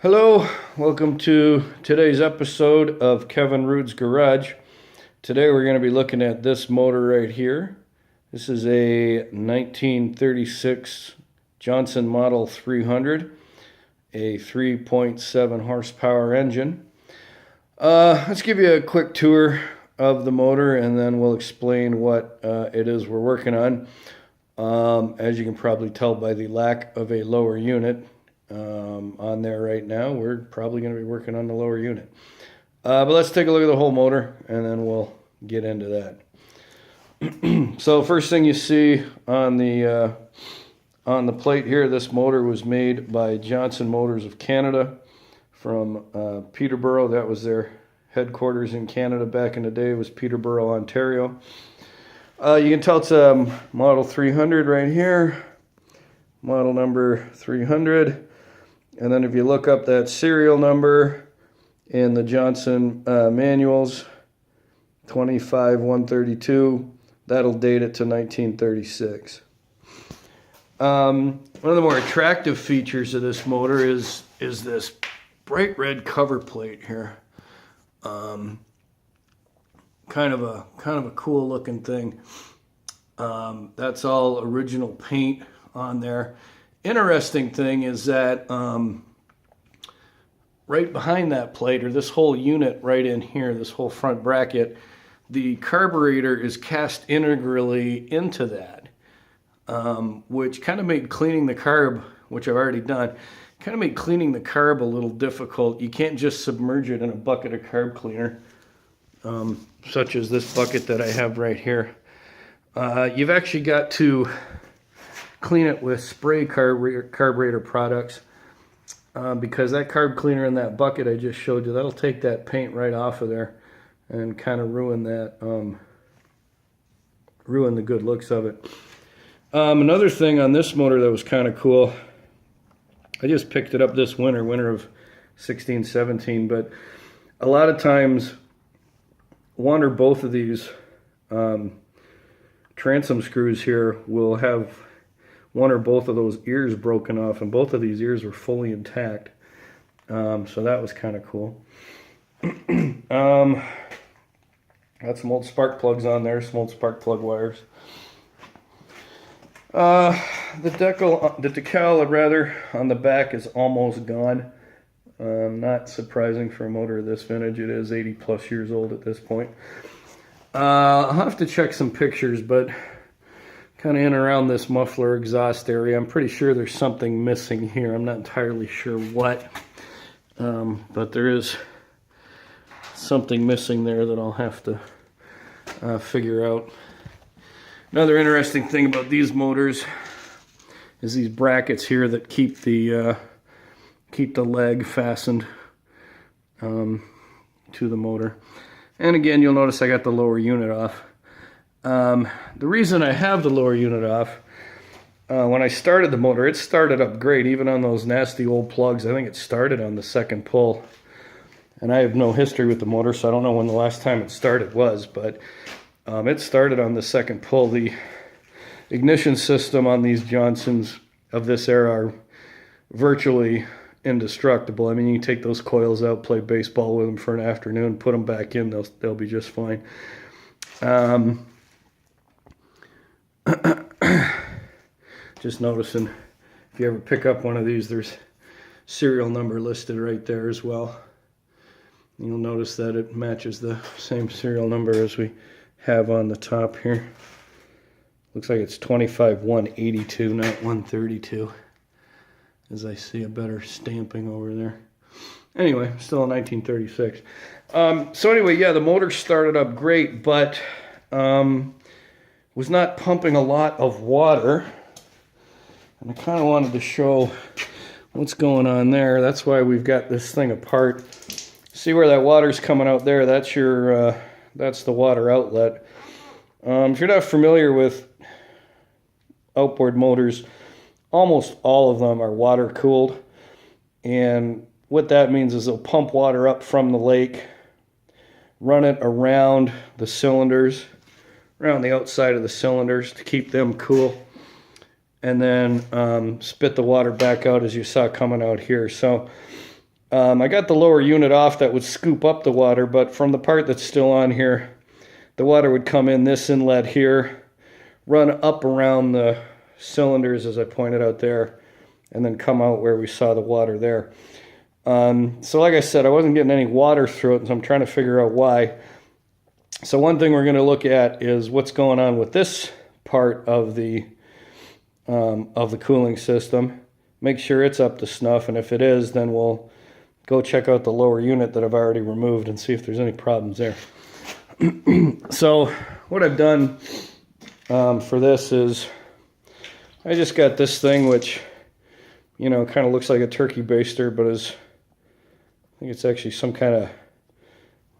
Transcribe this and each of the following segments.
Hello, welcome to today's episode of Kevin Rood's Garage. Today we're going to be looking at this motor right here. This is a 1936 Johnson Model 300, a 3.7 horsepower engine. Let's give you a quick tour of the motor and then we'll explain what it is we're working on. As you can probably tell by the lack of a lower unit on there right now, we're probably going to be working on the lower unit. But let's take a look at the whole motor and then we'll get into that. So first thing you see on the plate here, this motor was made by Johnson Motors of Canada from Peterborough. That was their headquarters in Canada back in the day. It was Peterborough, Ontario. You can tell it's a Model 300 right here, model number 300. And then if you look up that serial number in the Johnson manuals, 25132, that'll date it to 1936. One of the more attractive features of this motor is this bright red cover plate here. Kind of a cool looking thing. That's all original paint on there. Interesting thing is that right behind that plate, or this whole unit right in here, this whole front bracket, the carburetor is cast integrally into that, which kind of made cleaning the carb, which I've already done, kind of made cleaning the carb a little difficult. You can't just submerge it in a bucket of carb cleaner, such as this bucket that I have right here. You've actually got to clean it with spray carburetor products, because that carb cleaner in that bucket I just showed you, that'll take that paint right off of there and kind of ruin that, ruin the good looks of it. Another thing on this motor that was kind of cool, I just picked it up this winter of 16-17, but a lot of times one or both of these transom screws here will have one or both of those ears broken off, and both of these ears were fully intact. So that was kind of cool. Got some old spark plugs on there, some old spark plug wires. The decal on the back is almost gone. Not surprising for a motor of this vintage. It is 80 plus years old at this point. I'll have to check some pictures, but kind of in and around this muffler exhaust area, I'm pretty sure there's something missing here. I'm not entirely sure what, but there is something missing there that I'll have to figure out. Another interesting thing about these motors is these brackets here that keep the leg fastened to the motor. And again, you'll notice I got the lower unit off. The reason I have the lower unit off, when I started the motor, it started up great, even on those nasty old plugs. I think it started on the second pull. And I have no history with the motor, so I don't know when the last time it started was, but it started on the second pull. The ignition system on these Johnsons of this era are virtually indestructible. I mean, you can take those coils out, play baseball with them for an afternoon, put them back in, they'll be just fine. Just noticing, if you ever pick up one of these, there's serial number listed right there as well. You'll notice that it matches the same serial number as we have on the top here. Looks like it's 25182, not 132, as I see a better stamping over there. Anyway, still in 1936. So anyway, yeah, the motor started up great, but was not pumping a lot of water. And I kind of wanted to show what's going on there. That's why we've got this thing apart. See where that water's coming out there? That's your that's the water outlet. If you're not familiar with outboard motors, almost all of them are water cooled, and what that means is they'll pump water up from the lake, run it around the cylinders, around the outside of the cylinders to keep them cool, and then spit the water back out as you saw coming out here. So I got the lower unit off that would scoop up the water, but from the part that's still on here, the water would come in this inlet here, run up around the cylinders as I pointed out there, and then come out where we saw the water there. So like I said, I wasn't getting any water through it, so I'm trying to figure out why. So one thing we're going to look at is what's going on with this part of the cooling system. Make sure it's up to snuff, and if it is, then we'll go check out the lower unit that I've already removed and see if there's any problems there. So what I've done for this is I just got this thing, which, you know, kind of looks like a turkey baster, but is, I think it's actually some kind of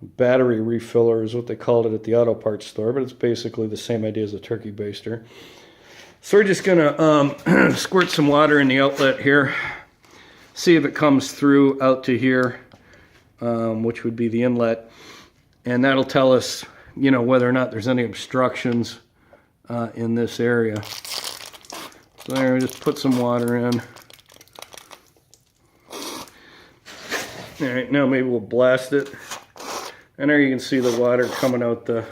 battery refiller is what they called it at the auto parts store, but it's basically the same idea as a turkey baster. So we're just gonna squirt some water in the outlet here, see if it comes through out to here, which would be the inlet, and that'll tell us, you know, whether or not there's any obstructions in this area. So there, just put some water in. All right, now maybe we'll blast it. And there you can see the water coming out the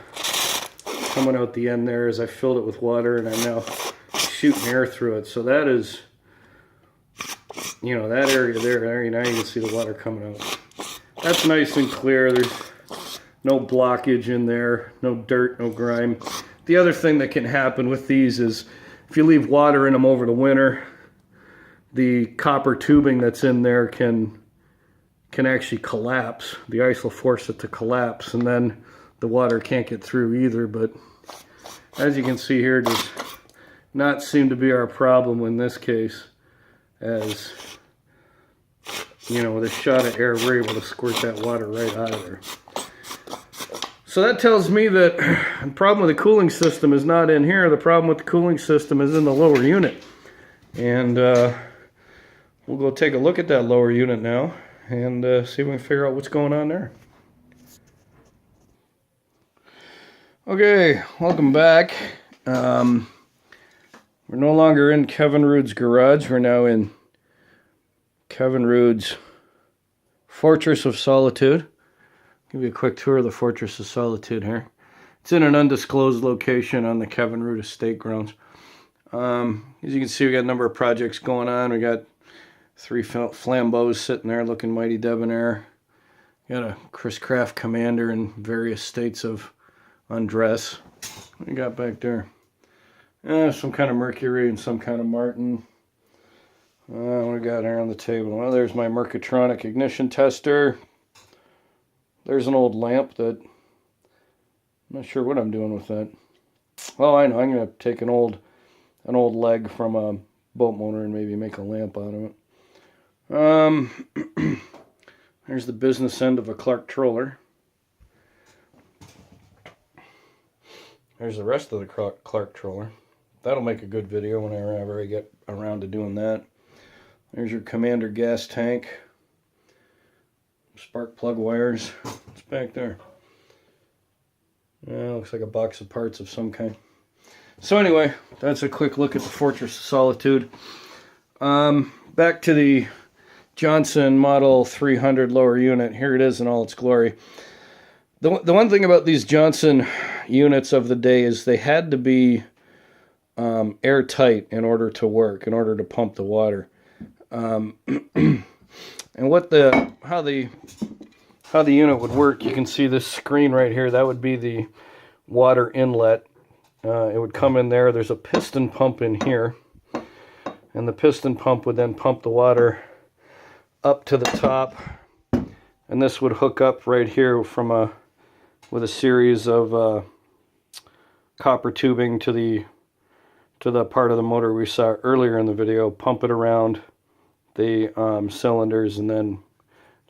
end there as I filled it with water, and I'm now shooting air through it. So that is, you know, that area there, now you can see the water coming out. That's nice and clear. There's no blockage in there, no dirt, no grime. The other thing that can happen with these is if you leave water in them over the winter, the copper tubing that's in there can actually collapse. The ice will force it to collapse, and then the water can't get through either. But as you can see here, does not seem to be our problem in this case, as you know, with a shot of air, we're able to squirt that water right out of there. So that tells me that the problem with the cooling system is not in here. The problem with the cooling system is in the lower unit. And we'll go take a look at that lower unit now and see if we can figure out what's going on there. Okay, welcome back. We're no longer in Kevin Rood's garage. We're now in Kevin Rood's Fortress of Solitude. Give you a quick tour of the Fortress of Solitude here. It's in an undisclosed location on the Kevin Rood estate grounds. As you can see, we got a number of projects going on. We got 3 flambeaux sitting there looking mighty debonair. Got a Chris Craft Commander in various states of undress. What we got back there? Some kind of Mercury and some kind of Martin. What we got here on the table? Well, there's my Mercatronic ignition tester. There's an old lamp that I'm not sure what I'm doing with that. Oh, I know. I'm going to take an old leg from a boat motor and maybe make a lamp out of it. There's the business end of a Clark troller. There's the rest of the Clark troller. That'll make a good video whenever I get around to doing that. There's your Commander gas tank. Spark plug wires. It's back there. Looks like a box of parts of some kind. So anyway, that's a quick look at the Fortress of Solitude. Back to the Johnson Model 300 lower unit. Here it is in all its glory. The one thing about these Johnson units of the day is they had to be airtight in order to work, in order to pump the water. And how the unit would work, you can see this screen right here. That would be the water inlet. It would come in there. There's a piston pump in here, and the piston pump would then pump the water up to the top, and this would hook up right here with a series of copper tubing to the part of the motor we saw earlier in the video. Pump it around the cylinders and then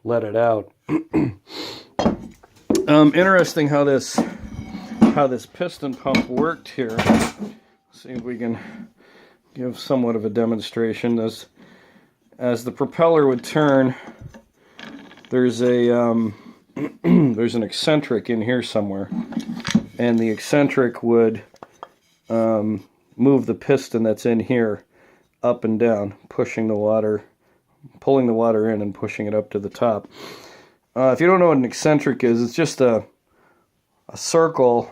let it out. Interesting how this piston pump worked here. Let's see if we can give somewhat of a demonstration. As the propeller would turn, there's an eccentric in here somewhere, and the eccentric would move the piston that's in here up and down, pushing the water pulling the water in and pushing it up to the top. If you don't know what an eccentric is, it's just a circle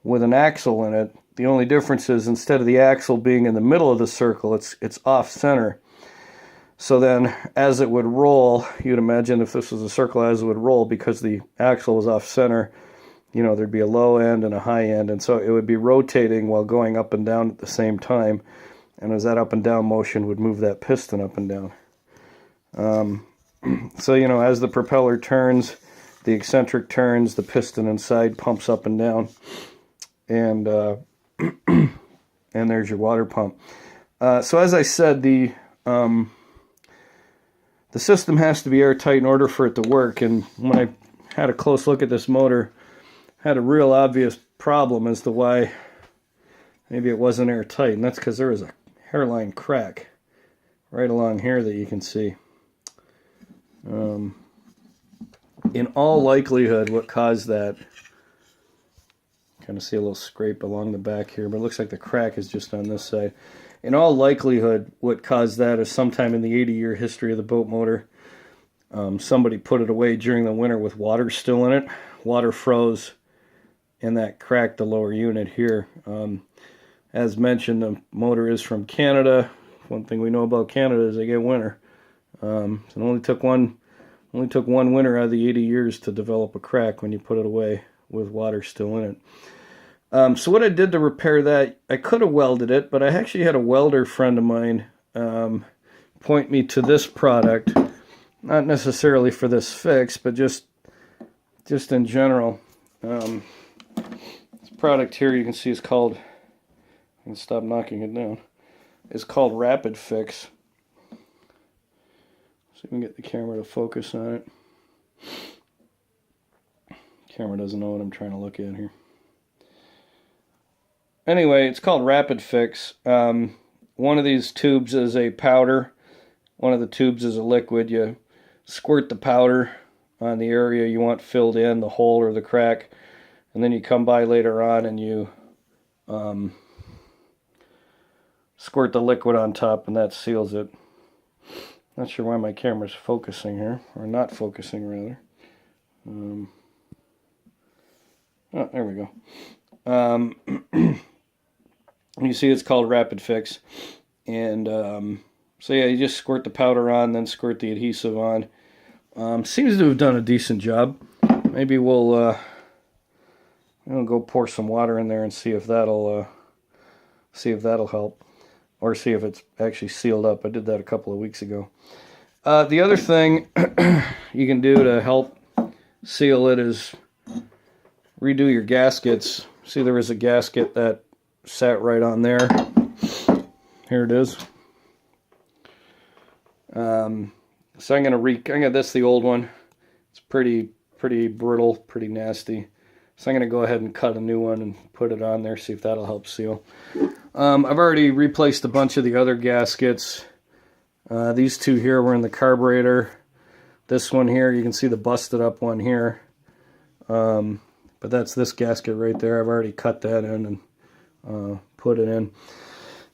with an axle in it. The only difference is instead of the axle being in the middle of the circle, it's off center. So then as it would roll, you'd imagine if this was a circle, as it would roll, because the axle was off center, you know, there'd be a low end and a high end, and so it would be rotating while going up and down at the same time, and as that up and down motion would move that piston up and down. So, you know, as the propeller turns, the eccentric turns, the piston inside pumps up and down, and and there's your water pump. So as I said, the system has to be airtight in order for it to work, and when I had a close look at this motor, I had a real obvious problem as to why maybe it wasn't airtight, and that's because there was a hairline crack right along here that you can see. In all likelihood, what caused that, kind of see a little scrape along the back here, but it looks like the crack is just on this side. In all likelihood, what caused that is sometime in the 80-year history of the boat motor, somebody put it away during the winter with water still in it. Water froze, and that cracked the lower unit here. As mentioned, the motor is from Canada. One thing we know about Canada is they get winter. So it only took one winter out of the 80 years to develop a crack when you put it away with water still in it. So what I did to repair that, I could have welded it, but I actually had a welder friend of mine point me to this product, not necessarily for this fix, but just in general. This product here, you can see, is called, I can stop knocking it down, it's called Rapid Fix. See if we can get the camera to focus on it. Camera doesn't know what I'm trying to look at here. Anyway, it's called Rapid Fix. One of these tubes is a powder. One of the tubes is a liquid. You squirt the powder on the area you want filled in, the hole or the crack, and then you come by later on and you squirt the liquid on top, and that seals it. Not sure why my camera's focusing here, or not focusing rather. Oh, there we go. You see it's called Rapid Fix, and so yeah, you just squirt the powder on, then squirt the adhesive on. Seems to have done a decent job. Maybe we'll go pour some water in there and see if that'll help, or see if it's actually sealed up. I did that a couple of weeks ago. The other thing you can do to help seal it is redo your gaskets. See, there was a gasket that sat right on there. Here it is. So I'm gonna that's the old one. It's pretty brittle, pretty nasty. So I'm gonna go ahead and cut a new one and put it on there, see if that'll help seal. I've already replaced a bunch of the other gaskets. These two here were in the carburetor. This one here, you can see the busted up one here. But that's this gasket right there. I've already cut that in and put it in.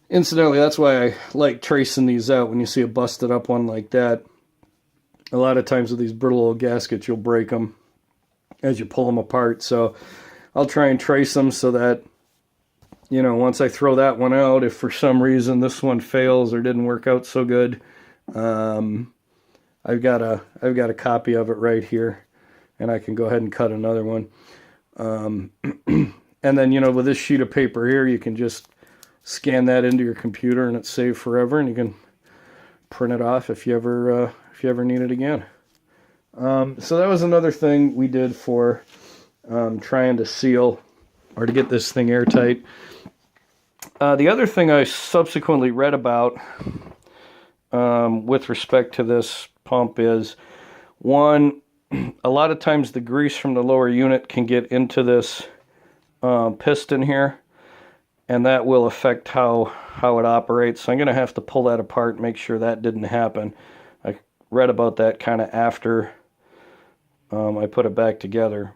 Incidentally, that's why I like tracing these out. When you see a busted up one like that, a lot of times with these brittle old gaskets, you'll break them as you pull them apart. So I'll try and trace them so that, you know, once I throw that one out, if for some reason this one fails or didn't work out so good, I've got a copy of it right here, and I can go ahead and cut another one. And then, you know, with this sheet of paper here, you can just scan that into your computer and it's saved forever, and you can print it off if you ever need it again. So that was another thing we did for trying to seal or to get this thing airtight. The other thing I subsequently read about with respect to this pump is, one, a lot of times the grease from the lower unit can get into this piston here, and that will affect how it operates. So I'm going to have to pull that apart and make sure that didn't happen. I read about that kind of after I put it back together.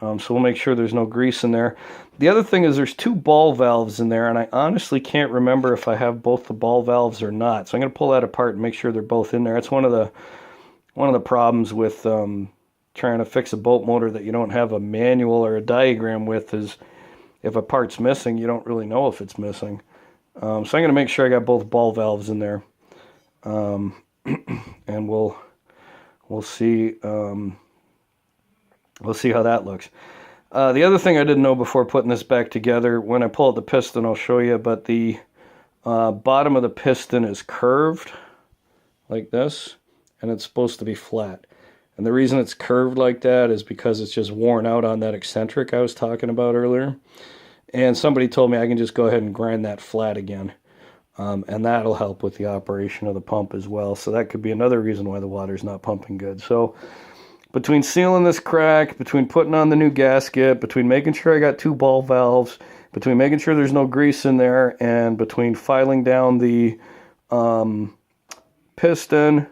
So we'll make sure there's no grease in there. The other thing is there's 2 ball valves in there, and I honestly can't remember if I have both the ball valves or not. So I'm going to pull that apart and make sure they're both in there. It's one of the problems with trying to fix a boat motor that you don't have a manual or a diagram with, is if a part's missing, you don't really know if it's missing. So I'm going to make sure I got both ball valves in there, and we'll see. We'll see how that looks. The other thing I didn't know before putting this back together, when I pull out the piston, I'll show you, but the bottom of the piston is curved like this, and it's supposed to be flat. And the reason it's curved like that is because it's just worn out on that eccentric I was talking about earlier. And somebody told me I can just go ahead and grind that flat again. And that'll help with the operation of the pump as well. So that could be another reason why the water's not pumping good. So between sealing this crack, between putting on the new gasket, between making sure I got 2 ball valves, between making sure there's no grease in there, and between filing down the piston,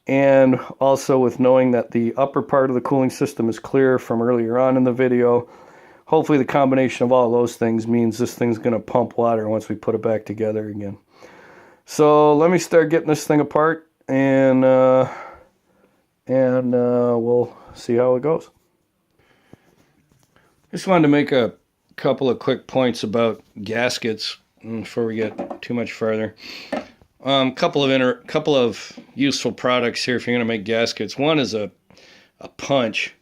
and also with knowing that the upper part of the cooling system is clear from earlier on in the video, hopefully the combination of all those things means this thing's going to pump water once we put it back together again. So let me start getting this thing apart, and we'll see how it goes. Just wanted to make a couple of quick points about gaskets before we get too much further. Couple of useful products here if you're going to make gaskets. One is a punch.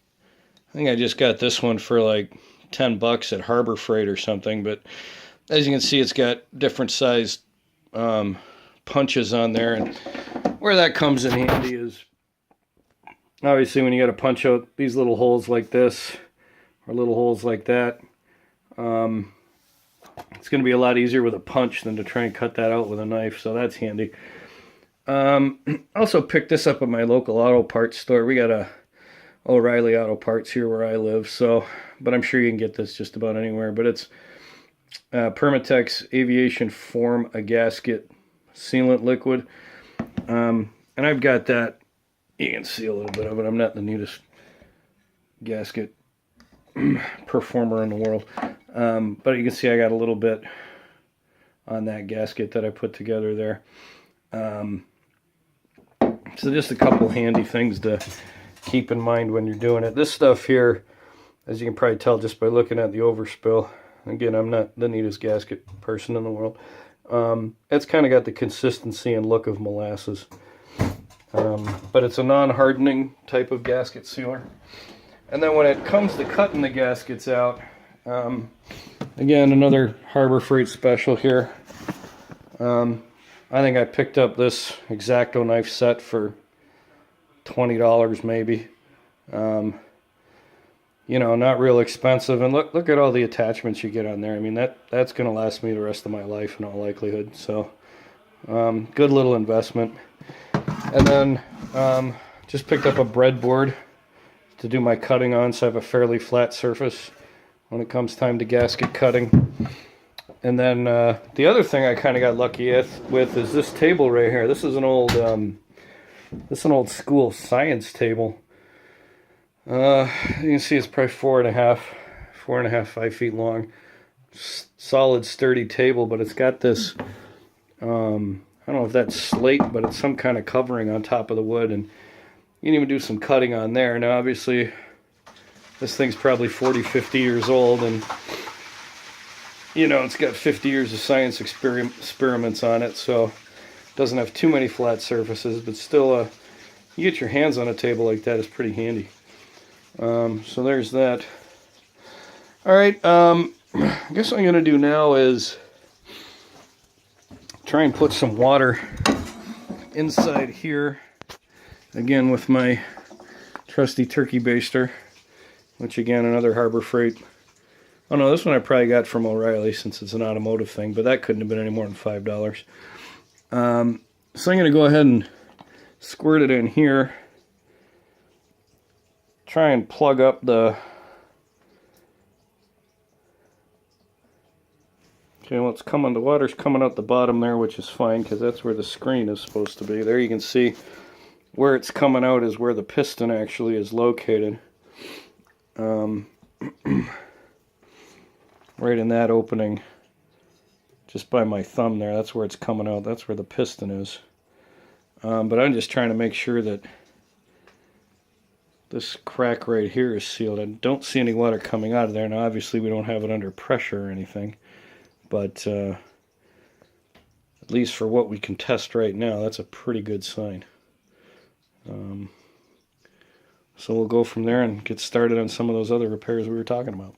I think I just got this one for like $10 at Harbor Freight or something, but as you can see, it's got different sized punches on there, and where that comes in handy is obviously when you got to punch out these little holes like this or little holes like that. It's going to be a lot easier with a punch than to try and cut that out with a knife, so that's handy. Also picked this up at my local auto parts store. We got a O'Reilly Auto Parts here where I live, so but I'm sure you can get this just about anywhere. But it's Permatex Aviation Form a Gasket Sealant Liquid, and I've got that. You can see a little bit of it. I'm not the neatest gasket performer in the world, but you can see I got a little bit on that gasket that I put together there. So just a couple handy things to keep in mind when you're doing it. This stuff here, as you can probably tell just by looking at the overspill, again, I'm not the neatest gasket person in the world. It's kind of got the consistency and look of molasses, but it's a non-hardening type of gasket sealer. And then when it comes to cutting the gaskets out, again, another Harbor Freight special here. I think I picked up this X-Acto knife set for $20 maybe. You know, not real expensive. And look at all the attachments you get on there. I mean, that's going to last me the rest of my life in all likelihood. So, good little investment. And then just picked up a breadboard to do my cutting on, so I have a fairly flat surface when it comes time to gasket cutting. And then the other thing I kind of got lucky with is this table right here. This is an old school science table. You can see it's probably 4.5, 5 feet long. Solid, sturdy table, but it's got this, I don't know if that's slate, but it's some kind of covering on top of the wood, and you can even do some cutting on there. Now, obviously, this thing's probably 40, 50 years old, and, you know, it's got 50 years of science experiments on it, so it doesn't have too many flat surfaces, but still, you get your hands on a table like that is pretty handy. So there's that. All right, I guess what I'm going to do now is try and put some water inside here. Again, with my trusty turkey baster, which again, another Harbor Freight. Oh no, this one I probably got from O'Reilly since it's an automotive thing, but that couldn't have been any more than $5. So I'm going to go ahead and squirt it in here. Try and plug up the... Okay, well, it's coming, the water's coming out the bottom there, which is fine, because that's where the screen is supposed to be. There you can see where it's coming out is where the piston actually is located. right in that opening, just by my thumb there. That's where it's coming out. That's where the piston is. But I'm just trying to make sure that this crack right here is sealed. I don't see any water coming out of there. Now obviously we don't have it under pressure or anything, but at least for what we can test right now, that's a pretty good sign. So we'll go from there and get started on some of those other repairs we were talking about.